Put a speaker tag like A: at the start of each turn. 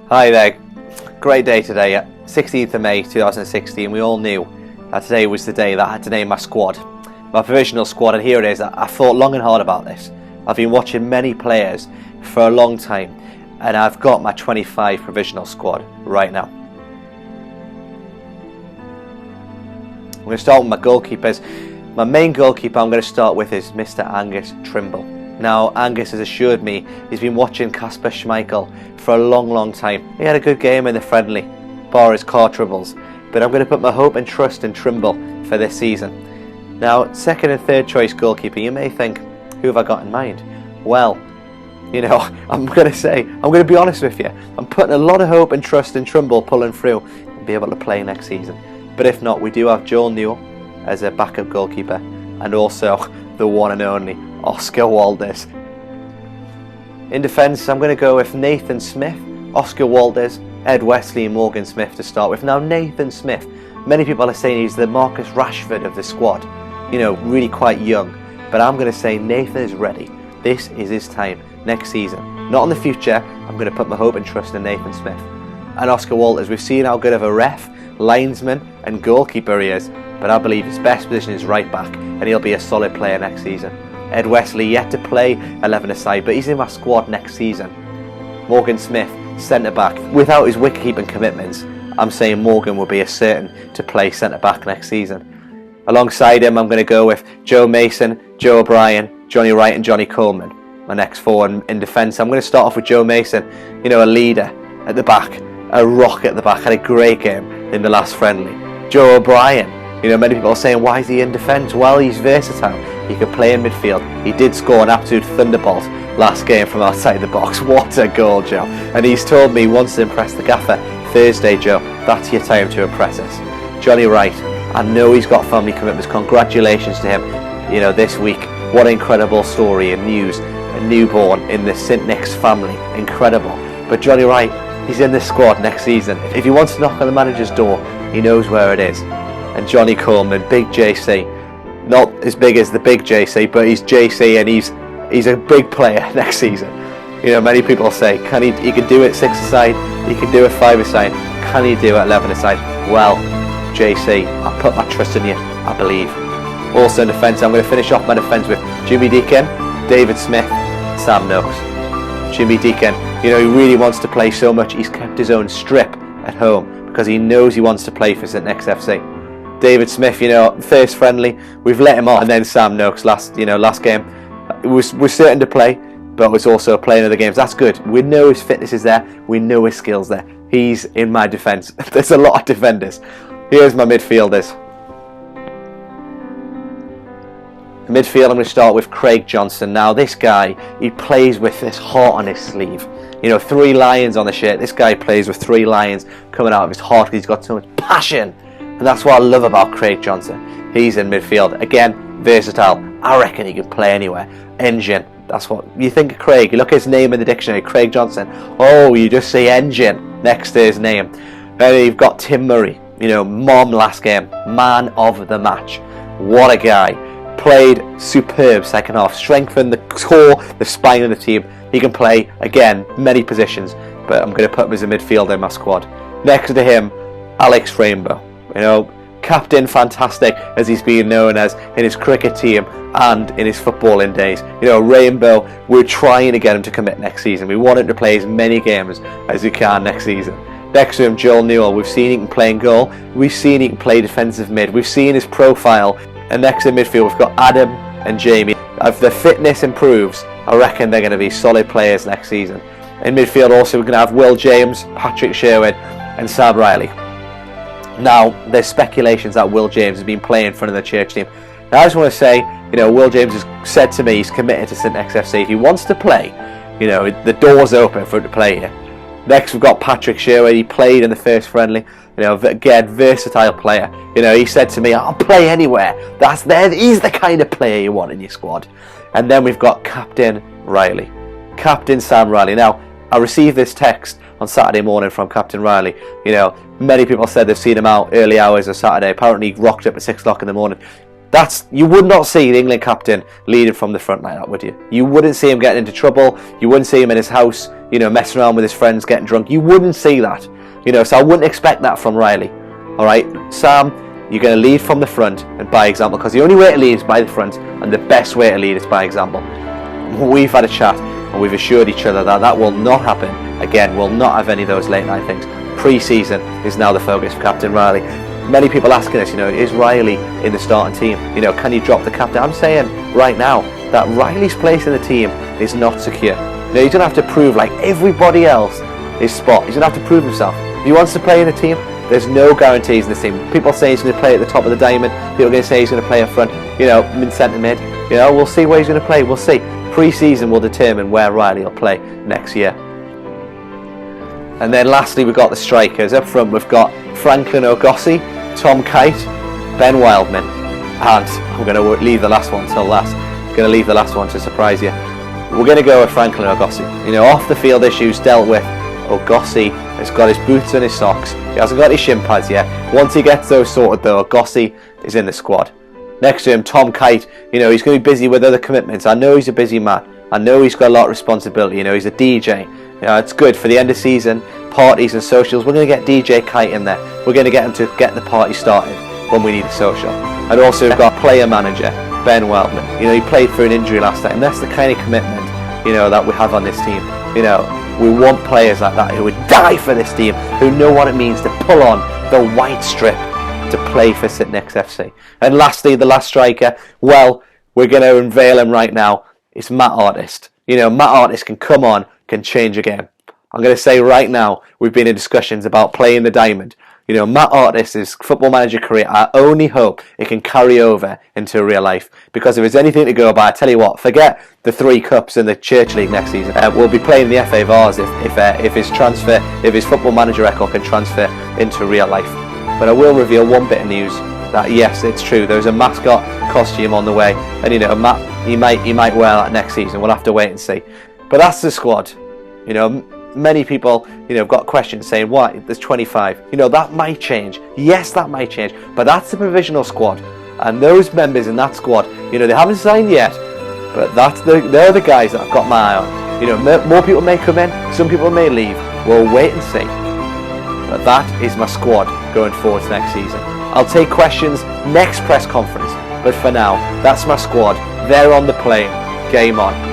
A: Hi there, great day today, 16th of May 2016. We all knew that today was the day that I had to name my squad, my provisional squad, and here it is. I thought long and hard about this. I've been watching many players for a long time and I've got my 25 provisional squad right now. I'm going to start with my goalkeepers. My main goalkeeper I'm going to start with is Mr. Angus Trimble. Now, Angus has assured me he's been watching Kasper Schmeichel for a long time. He had a good game in the friendly, bar his car troubles, but I'm going to put my hope and trust in Trimble for this season. Now, second and third choice goalkeeper, you may think, who have I got in mind? Well, you know, I'm going to be honest with you. I'm putting a lot of hope and trust in Trimble pulling through and be able to play next season. But if not, we do have Joel Newell as a backup goalkeeper and also the one and only Oscar Waldes. In defence, I'm going to go with Nathan Smith, Oscar Waldes, Ed Wesley and Morgan Smith to start with. Now, Nathan Smith, many people are saying he's the Marcus Rashford of the squad, you know, really quite young, but I'm going to say Nathan is ready. This is his time next season, not in the future. I'm going to put my hope and trust in Nathan Smith. And Oscar Waldes, we've seen how good of a ref, linesman and goalkeeper he is, but I believe his best position is right back and he'll be a solid player next season. Ed Wesley yet to play 11 aside, but he's in my squad next season. Morgan Smith, centre back. Without his wicket keeping commitments, I'm saying Morgan will be a certain to play centre back next season. Alongside him, I'm going to go with Joe Mason, Joe O'Brien, Johnny Wright and Johnny Coleman. My next four in defence. I'm going to start off with Joe Mason, you know, a leader at the back, a rock at the back, had a great game in the last friendly. Joe O'Brien, you know, many people are saying, why is he in defence? Well, he's versatile. He can play in midfield. He did score an absolute thunderbolt last game from outside the box. What a goal, Joe. And he's told me he wants to impress the gaffer. Thursday, Joe, that's your time to impress us. Johnny Wright, I know he's got family commitments. Congratulations to him, you know, this week. What an incredible story and news. A newborn in the St Nick's family. Incredible. But Johnny Wright, he's in the squad next season. If he wants to knock on the manager's door, he knows where it is. And Johnny Coleman, big JC. Not as big as the big JC, but he's JC and he's a big player next season. You know, many people say, he can do it 6-a-side, he can do it 5-a-side, can he do it 11-a-side? Well, JC, I put my trust in you, I believe. Also in defence, I'm going to finish off my defence with Jimmy Deacon, David Smith, Sam Noakes. Jimmy Deacon, you know, he really wants to play so much, he's kept his own strip at home because he knows he wants to play for St Nick's FC. David Smith, you know, first friendly, we've let him off, and then Sam Noakes last game, was certain to play, but was also playing other games. That's good. We know his fitness is there. We know his skills there. He's in my defence. There's a lot of defenders. Here's my midfielders. Midfield, I'm going to start with Craig Johnson. Now, this guy, he plays with this heart on his sleeve. You know, 3 lions on the shirt. This guy plays with 3 lions coming out of his heart because he's got so much passion. And that's what I love about Craig Johnson. He's in midfield. Again, versatile. I reckon he can play anywhere. Engine. That's what you think of Craig. You look at his name in the dictionary, Craig Johnson. Oh, you just say engine next to his name. Then you've got Tim Murray. You know, mom last game. Man of the match. What a guy. Played superb second half. Strengthened the core, the spine of the team. He can play, again, many positions. But I'm going to put him as a midfielder in my squad. Next to him, Alex Rainbow. You know, captain fantastic as he's been known as in his cricket team and in his footballing days. You know, Rainbow, we're trying to get him to commit next season. We want him to play as many games as he can next season. Next to him, Joel Newell. We've seen he can play in goal. We've seen he can play defensive mid. We've seen his profile. And next in midfield, we've got Adam and Jamie. If their fitness improves, I reckon they're going to be solid players next season. In midfield also, we're going to have Will James, Patrick Sherwood and Sam Riley. Now, there's speculations that Will James has been playing in front of the church team. Now, I just want to say, you know, Will James has said to me he's committed to St Nick's FC. If he wants to play, you know, the door's open for him to play here. Next, we've got Patrick Sherwood. He played in the first friendly. You know, again, versatile player. You know, he said to me, I'll play anywhere. He's the kind of player you want in your squad. And then we've got Captain Riley. Captain Sam Riley. Now, I received this text on Saturday morning from Captain Riley. You know, many people said they've seen him out early hours of Saturday. Apparently he rocked up at 6 o'clock in the morning. You would not see the England captain leading from the front like that, would you? You wouldn't see him getting into trouble. You wouldn't see him in his house, messing around with his friends, getting drunk. You wouldn't see that, so I wouldn't expect that from Riley. All right, Sam, you're going to lead from the front and by example, because the only way to lead is by the front, and the best way to lead is by example. We've had a chat and we've assured each other that will not happen again. We'll not have any of those late night things. Pre-season is now the focus for Captain Riley. Many people asking us, is Riley in the starting team? Can you drop the captain? I'm saying right now that Riley's place in the team is not secure. He's going to have to prove, like everybody else, his spot. He's going to have to prove himself. If he wants to play in the team, there's no guarantees in this team. People say he's going to play at the top of the diamond. People are going to say he's going to play up front, in centre mid. We'll see where he's going to play. We'll see. Pre-season will determine where Riley will play next year. And then lastly, we've got the strikers. Up front, we've got Franklin O'Gossi, Tom Kite, Ben Wildman, and I'm going to leave the last one till last. I'm going to leave the last one to surprise you. We're going to go with Franklin O'Gossi. Off the field issues dealt with. O'Gossi has got his boots and his socks. He hasn't got his shin pads yet. Once he gets those sorted though, O'Gossi is in the squad. Next to him, Tom Kite, he's going to be busy with other commitments. I know he's a busy man. I know he's got a lot of responsibility. He's a DJ. It's good for the end of season, parties and socials. We're going to get DJ Kite in there. We're going to get him to get the party started when we need a social. And also we've got player manager, Ben Wellman. He played through an injury last time. And that's the kind of commitment, that we have on this team. We want players like that who would die for this team, who know what it means to pull on the white strip to play for St Nick's FC. And lastly, the last striker, well, we're going to unveil him right now. It's Matt Artist. Matt Artist can come on, can change a game. I'm going to say right now, we've been in discussions about playing the diamond. Matt Artist's football manager career, I only hope it can carry over into real life. Because if there's anything to go by, I tell you what, forget the 3 cups in the Church League next season. We'll be playing the FA Vars if his football manager record can transfer into real life. But I will reveal one bit of news that yes, it's true. There's a mascot costume on the way, and Matt, he might wear that next season. We'll have to wait and see. But that's the squad. Many people, have got questions saying, why, there's 25. That might change. Yes, that might change. But that's the provisional squad. And those members in that squad, they haven't signed yet. But they're the guys that I've got my eye on. More people may come in. Some people may leave. We'll wait and see. But that is my squad going forward to next season. I'll take questions next press conference. But for now, that's my squad. They're on the plane. Game on.